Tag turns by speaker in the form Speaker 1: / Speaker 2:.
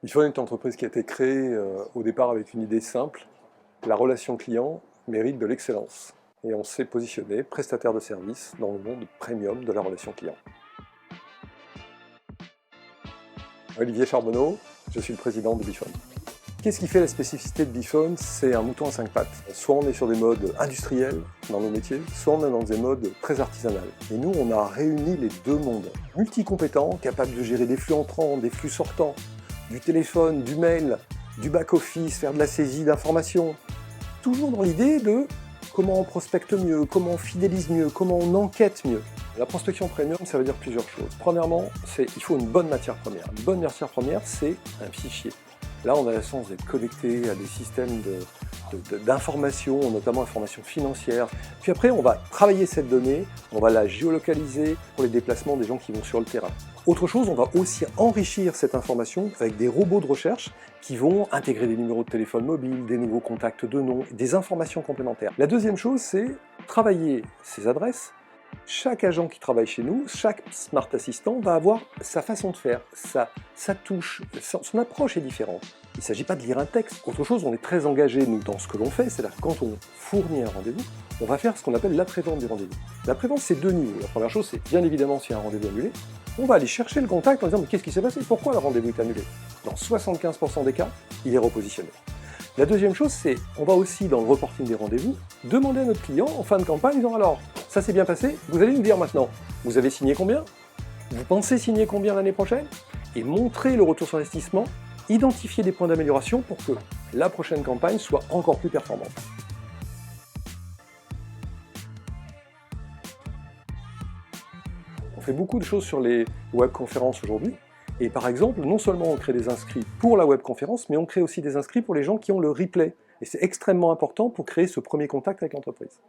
Speaker 1: Bifone est une entreprise qui a été créée au départ avec une idée simple. La relation client mérite de l'excellence. Et on s'est positionné prestataire de services dans le monde premium de la relation client. Olivier Charbonneau, je suis le président de Bifone. Qu'est-ce qui fait la spécificité de Bifone? C'est un mouton à 5 pattes. Soit on est sur des modes industriels dans nos métiers, soit on est dans des modes très artisanaux. Et nous, on a réuni les deux mondes. Multicompétents, capables de gérer des flux entrants, des flux sortants, du téléphone, du mail, du back-office, faire de la saisie d'informations. Toujours dans l'idée de comment on prospecte mieux, comment on fidélise mieux, comment on enquête mieux. La prospection premium, ça veut dire plusieurs choses. Premièrement, il faut une bonne matière première. Une bonne matière première, c'est un fichier. Là, on a la chance d'être connecté à des systèmes d'information, notamment information financière. Puis après, on va travailler cette donnée, on va la géolocaliser pour les déplacements des gens qui vont sur le terrain. Autre chose, on va aussi enrichir cette information avec des robots de recherche qui vont intégrer des numéros de téléphone mobile, des nouveaux contacts de nom, des informations complémentaires. La deuxième chose, c'est travailler ces adresses. Chaque agent qui travaille chez nous, chaque Smart Assistant va avoir sa façon de faire, sa touche, son approche est différente. Il ne s'agit pas de lire un texte. Autre chose, on est très engagé, nous, dans ce que l'on fait, c'est-à-dire que quand on fournit un rendez-vous, on va faire ce qu'on appelle l'après-vente du rendez-vous. L'après-vente, c'est deux niveaux. La première chose, c'est bien évidemment s'il y a un rendez-vous annulé, on va aller chercher le contact en disant « mais qu'est-ce qui s'est passé? Pourquoi le rendez-vous est annulé ?» Dans 75% des cas, il est repositionné. La deuxième chose, c'est on va aussi, dans le reporting des rendez-vous, demander à notre client, en fin de campagne, disant alors, ça s'est bien passé, vous allez nous dire maintenant, vous avez signé combien? Vous pensez signer combien l'année prochaine? Et montrer le retour sur investissement, identifier des points d'amélioration pour que la prochaine campagne soit encore plus performante. On fait beaucoup de choses sur les webconférences aujourd'hui. Et par exemple, non seulement on crée des inscrits pour la webconférence, mais on crée aussi des inscrits pour les gens qui ont le replay. Et c'est extrêmement important pour créer ce premier contact avec l'entreprise.